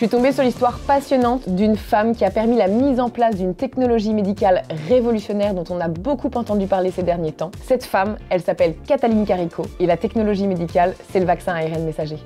Je suis tombée sur l'histoire passionnante d'une femme qui a permis la mise en place d'une technologie médicale révolutionnaire dont on a beaucoup entendu parler ces derniers temps. Cette femme, elle s'appelle Katalin Karikó et la technologie médicale, c'est le vaccin ARN messager.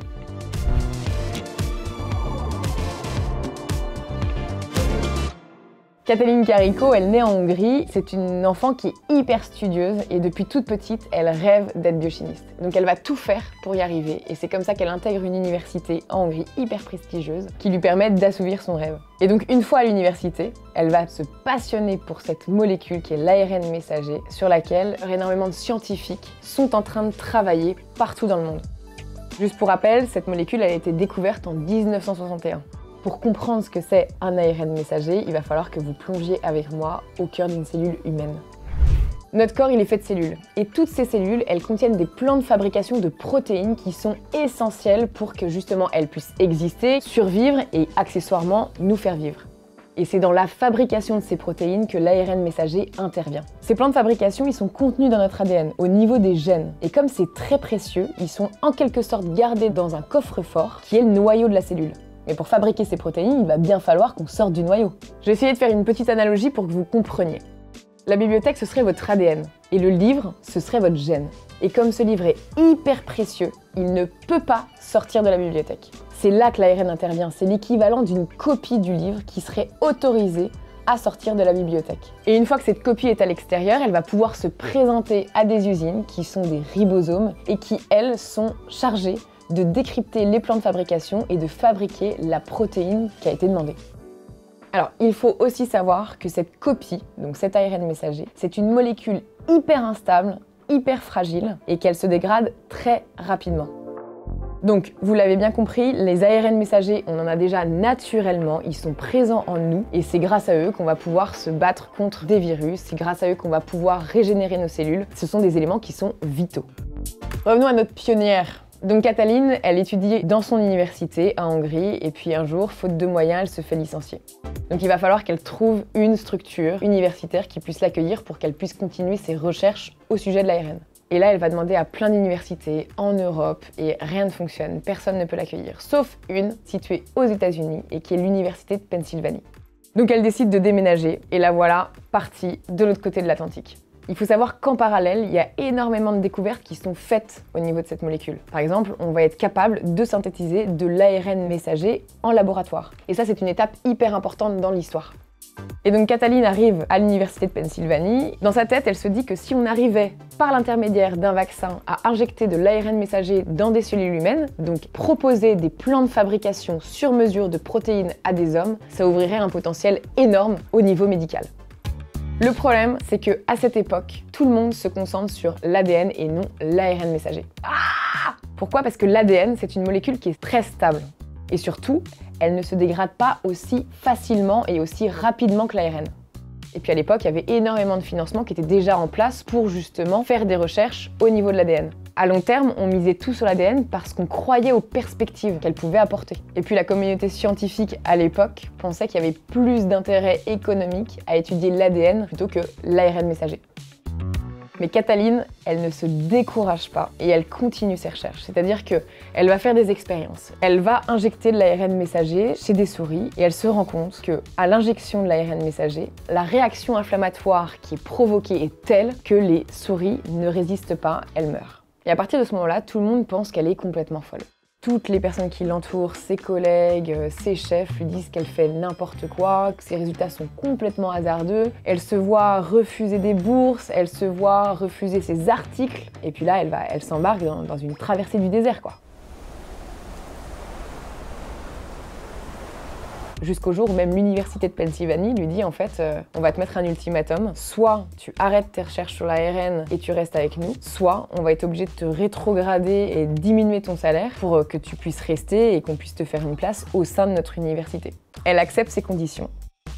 Katalin Karikó, elle naît en Hongrie, c'est une enfant qui est hyper studieuse et depuis toute petite, elle rêve d'être biochimiste. Donc elle va tout faire pour y arriver et c'est comme ça qu'elle intègre une université en Hongrie hyper prestigieuse qui lui permet d'assouvir son rêve. Et donc une fois à l'université, elle va se passionner pour cette molécule qui est l'ARN messager sur laquelle énormément de scientifiques sont en train de travailler partout dans le monde. Juste pour rappel, cette molécule a été découverte en 1961. Pour comprendre ce que c'est un ARN messager, il va falloir que vous plongiez avec moi au cœur d'une cellule humaine. Notre corps, il est fait de cellules. Et toutes ces cellules, elles contiennent des plans de fabrication de protéines qui sont essentiels pour que justement elles puissent exister, survivre et accessoirement nous faire vivre. Et c'est dans la fabrication de ces protéines que l'ARN messager intervient. Ces plans de fabrication, ils sont contenus dans notre ADN, au niveau des gènes. Et comme c'est très précieux, ils sont en quelque sorte gardés dans un coffre-fort qui est le noyau de la cellule. Mais pour fabriquer ces protéines, il va bien falloir qu'on sorte du noyau. Je vais essayer de faire une petite analogie pour que vous compreniez. La bibliothèque, ce serait votre ADN, et le livre, ce serait votre gène. Et comme ce livre est hyper précieux, il ne peut pas sortir de la bibliothèque. C'est là que l'ARN intervient, c'est l'équivalent d'une copie du livre qui serait autorisée à sortir de la bibliothèque. Et une fois que cette copie est à l'extérieur, elle va pouvoir se présenter à des usines qui sont des ribosomes et qui, elles, sont chargées de décrypter les plans de fabrication et de fabriquer la protéine qui a été demandée. Alors, il faut aussi savoir que cette copie, donc cet ARN messager, c'est une molécule hyper instable, hyper fragile et qu'elle se dégrade très rapidement. Donc, vous l'avez bien compris, les ARN messagers, on en a déjà naturellement, ils sont présents en nous et c'est grâce à eux qu'on va pouvoir se battre contre des virus, c'est grâce à eux qu'on va pouvoir régénérer nos cellules. Ce sont des éléments qui sont vitaux. Revenons à notre pionnière. Donc Katalin, elle étudie dans son université en Hongrie et puis un jour, faute de moyens, elle se fait licencier. Donc il va falloir qu'elle trouve une structure universitaire qui puisse l'accueillir pour qu'elle puisse continuer ses recherches au sujet de l'ARN. Et là, elle va demander à plein d'universités en Europe et rien ne fonctionne, personne ne peut l'accueillir, sauf une située aux États-Unis et qui est l'université de Pennsylvanie. Donc elle décide de déménager et la voilà partie de l'autre côté de l'Atlantique. Il faut savoir qu'en parallèle, il y a énormément de découvertes qui sont faites au niveau de cette molécule. Par exemple, on va être capable de synthétiser de l'ARN messager en laboratoire. Et ça, c'est une étape hyper importante dans l'histoire. Et donc Katalin arrive à l'université de Pennsylvanie. Dans sa tête, elle se dit que si on arrivait, par l'intermédiaire d'un vaccin, à injecter de l'ARN messager dans des cellules humaines, donc proposer des plans de fabrication sur mesure de protéines à des hommes, ça ouvrirait un potentiel énorme au niveau médical. Le problème, c'est que à cette époque, tout le monde se concentre sur l'ADN et non l'ARN messager. Pourquoi ? Parce que l'ADN, c'est une molécule qui est très stable. Et surtout, elle ne se dégrade pas aussi facilement et aussi rapidement que l'ARN. Et puis à l'époque, il y avait énormément de financements qui étaient déjà en place pour justement faire des recherches au niveau de l'ADN. À long terme, on misait tout sur l'ADN parce qu'on croyait aux perspectives qu'elle pouvait apporter. Et puis la communauté scientifique à l'époque pensait qu'il y avait plus d'intérêt économique à étudier l'ADN plutôt que l'ARN messager. Mais Katalin, elle ne se décourage pas et elle continue ses recherches. C'est-à-dire qu'elle va faire des expériences. Elle va injecter de l'ARN messager chez des souris et elle se rend compte qu'à l'injection de l'ARN messager, la réaction inflammatoire qui est provoquée est telle que les souris ne résistent pas, elles meurent. Et à partir de ce moment-là, tout le monde pense qu'elle est complètement folle. Toutes les personnes qui l'entourent, ses collègues, ses chefs lui disent qu'elle fait n'importe quoi, que ses résultats sont complètement hasardeux. Elle se voit refuser des bourses, elle se voit refuser ses articles. Et puis là, elle s'embarque dans une traversée du désert, quoi. Jusqu'au jour où même l'université de Pennsylvanie lui dit en fait on va te mettre un ultimatum, soit tu arrêtes tes recherches sur l'ARN et tu restes avec nous, soit on va être obligé de te rétrograder et diminuer ton salaire pour que tu puisses rester et qu'on puisse te faire une place au sein de notre université. Elle accepte ces conditions.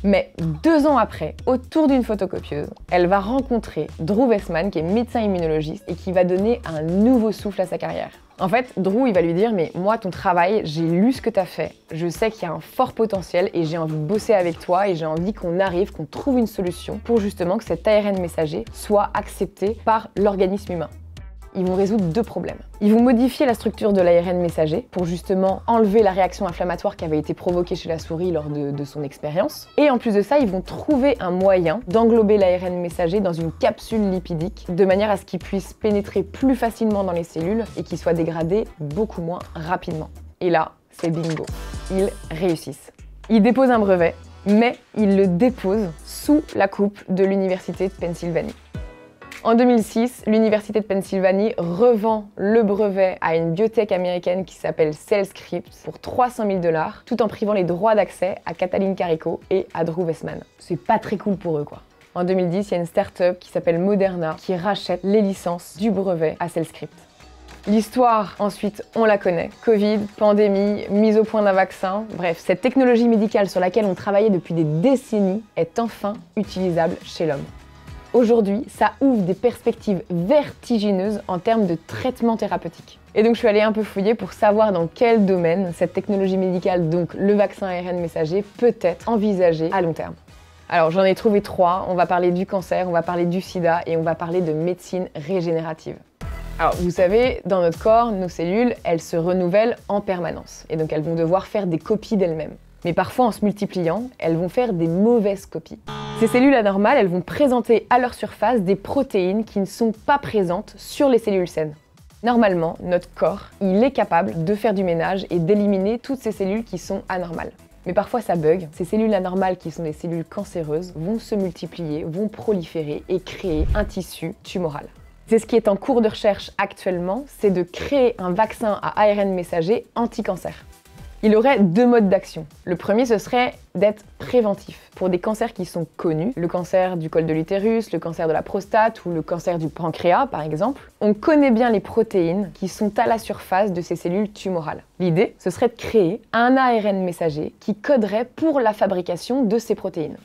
Mais 2 ans après, autour d'une photocopieuse, elle va rencontrer Drew Weissman, qui est médecin immunologiste et qui va donner un nouveau souffle à sa carrière. En fait, Drew, il va lui dire « Mais moi, ton travail, j'ai lu ce que tu as fait, je sais qu'il y a un fort potentiel et j'ai envie de bosser avec toi et j'ai envie qu'on trouve une solution pour justement que cet ARN messager soit accepté par l'organisme humain. » ils vont résoudre deux problèmes. Ils vont modifier la structure de l'ARN messager pour justement enlever la réaction inflammatoire qui avait été provoquée chez la souris lors de son expérience. Et en plus de ça, ils vont trouver un moyen d'englober l'ARN messager dans une capsule lipidique de manière à ce qu'il puisse pénétrer plus facilement dans les cellules et qu'il soit dégradé beaucoup moins rapidement. Et là, c'est bingo. Ils réussissent. Ils déposent un brevet, mais ils le déposent sous la coupe de l'Université de Pennsylvanie. En 2006, l'Université de Pennsylvanie revend le brevet à une biotech américaine qui s'appelle CellScript pour 300 000 $, tout en privant les droits d'accès à Katalin Karikó et à Drew Weissman. C'est pas très cool pour eux, quoi. En 2010, il y a une start-up qui s'appelle Moderna qui rachète les licences du brevet à CellScript. L'histoire, ensuite, on la connaît. Covid, pandémie, mise au point d'un vaccin, bref, cette technologie médicale sur laquelle on travaillait depuis des décennies est enfin utilisable chez l'homme. Aujourd'hui, ça ouvre des perspectives vertigineuses en termes de traitement thérapeutique. Et donc je suis allée un peu fouiller pour savoir dans quel domaine cette technologie médicale, donc le vaccin ARN messager, peut être envisagée à long terme. Alors j'en ai trouvé 3, on va parler du cancer, on va parler du sida et on va parler de médecine régénérative. Alors vous savez, dans notre corps, nos cellules, elles se renouvellent en permanence et donc elles vont devoir faire des copies d'elles-mêmes. Mais parfois, en se multipliant, elles vont faire des mauvaises copies. Ces cellules anormales, elles vont présenter à leur surface des protéines qui ne sont pas présentes sur les cellules saines. Normalement, notre corps, il est capable de faire du ménage et d'éliminer toutes ces cellules qui sont anormales. Mais parfois ça bug, ces cellules anormales qui sont des cellules cancéreuses vont se multiplier, vont proliférer et créer un tissu tumoral. C'est ce qui est en cours de recherche actuellement, c'est de créer un vaccin à ARN messager anti-cancer. Il aurait deux modes d'action. Le premier, ce serait d'être préventif pour des cancers qui sont connus, le cancer du col de l'utérus, le cancer de la prostate ou le cancer du pancréas par exemple. On connaît bien les protéines qui sont à la surface de ces cellules tumorales. L'idée, ce serait de créer un ARN messager qui coderait pour la fabrication de ces protéines.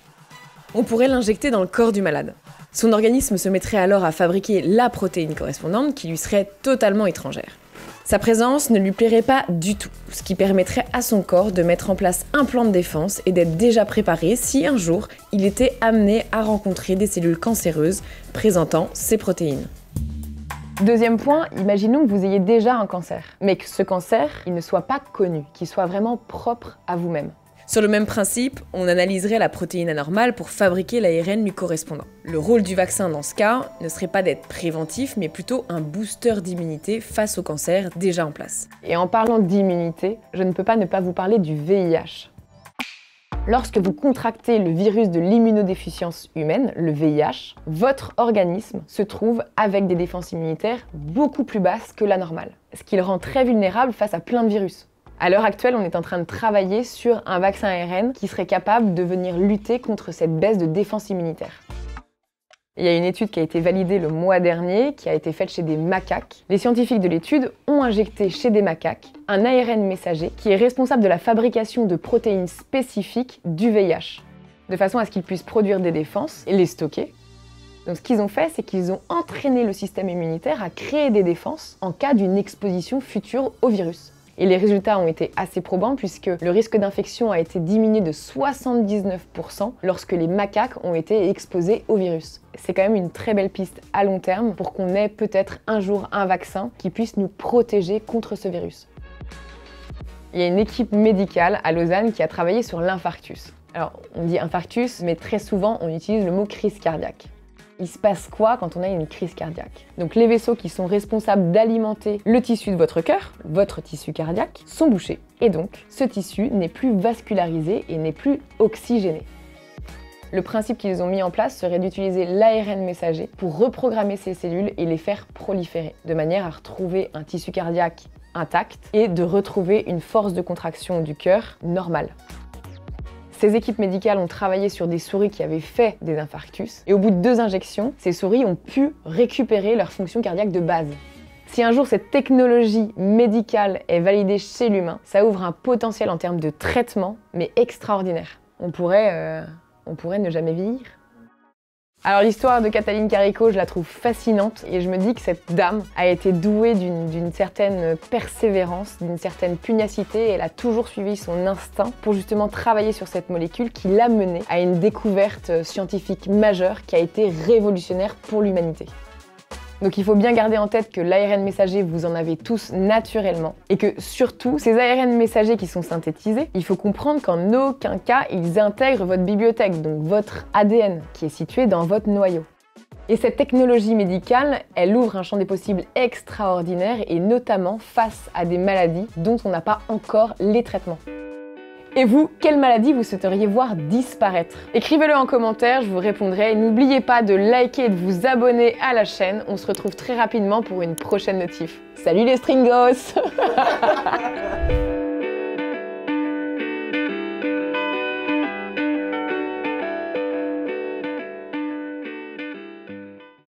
On pourrait l'injecter dans le corps du malade. Son organisme se mettrait alors à fabriquer la protéine correspondante qui lui serait totalement étrangère. Sa présence ne lui plairait pas du tout, ce qui permettrait à son corps de mettre en place un plan de défense et d'être déjà préparé si un jour il était amené à rencontrer des cellules cancéreuses présentant ces protéines. Deuxième point, imaginons que vous ayez déjà un cancer, mais que ce cancer, il ne soit pas connu, qu'il soit vraiment propre à vous-même. Sur le même principe, on analyserait la protéine anormale pour fabriquer l'ARN lui correspondant. Le rôle du vaccin dans ce cas ne serait pas d'être préventif, mais plutôt un booster d'immunité face au cancer déjà en place. Et en parlant d'immunité, je ne peux pas ne pas vous parler du VIH. Lorsque vous contractez le virus de l'immunodéficience humaine, le VIH, votre organisme se trouve avec des défenses immunitaires beaucoup plus basses que la normale, ce qui le rend très vulnérable face à plein de virus. À l'heure actuelle, on est en train de travailler sur un vaccin ARN qui serait capable de venir lutter contre cette baisse de défense immunitaire. Il y a une étude qui a été validée le mois dernier, qui a été faite chez des macaques. Les scientifiques de l'étude ont injecté chez des macaques un ARN messager qui est responsable de la fabrication de protéines spécifiques du VIH, de façon à ce qu'ils puissent produire des défenses et les stocker. Donc ce qu'ils ont fait, c'est qu'ils ont entraîné le système immunitaire à créer des défenses en cas d'une exposition future au virus. Et les résultats ont été assez probants puisque le risque d'infection a été diminué de 79% lorsque les macaques ont été exposés au virus. C'est quand même une très belle piste à long terme pour qu'on ait peut-être un jour un vaccin qui puisse nous protéger contre ce virus. Il y a une équipe médicale à Lausanne qui a travaillé sur l'infarctus. Alors on dit infarctus, mais très souvent on utilise le mot crise cardiaque. Il se passe quoi quand on a une crise cardiaque? Donc les vaisseaux qui sont responsables d'alimenter le tissu de votre cœur, votre tissu cardiaque, sont bouchés. Et donc ce tissu n'est plus vascularisé et n'est plus oxygéné. Le principe qu'ils ont mis en place serait d'utiliser l'ARN messager pour reprogrammer ces cellules et les faire proliférer, de manière à retrouver un tissu cardiaque intact et de retrouver une force de contraction du cœur normale. Ces équipes médicales ont travaillé sur des souris qui avaient fait des infarctus et au bout de 2 injections, ces souris ont pu récupérer leur fonction cardiaque de base. Si un jour cette technologie médicale est validée chez l'humain, ça ouvre un potentiel en termes de traitement, mais extraordinaire. On pourrait ne jamais vieillir. Alors l'histoire de Katalin Karikó, je la trouve fascinante et je me dis que cette dame a été douée d'une certaine persévérance, d'une certaine pugnacité et elle a toujours suivi son instinct pour justement travailler sur cette molécule qui l'a menée à une découverte scientifique majeure qui a été révolutionnaire pour l'humanité. Donc il faut bien garder en tête que l'ARN messager, vous en avez tous naturellement. Et que surtout, ces ARN messagers qui sont synthétisés, il faut comprendre qu'en aucun cas, ils intègrent votre bibliothèque, donc votre ADN, qui est situé dans votre noyau. Et cette technologie médicale, elle ouvre un champ des possibles extraordinaire et notamment face à des maladies dont on n'a pas encore les traitements. Et vous, quelle maladie vous souhaiteriez voir disparaître? Écrivez-le en commentaire, je vous répondrai. N'oubliez pas de liker et de vous abonner à la chaîne. On se retrouve très rapidement pour une prochaine notif. Salut les stringos!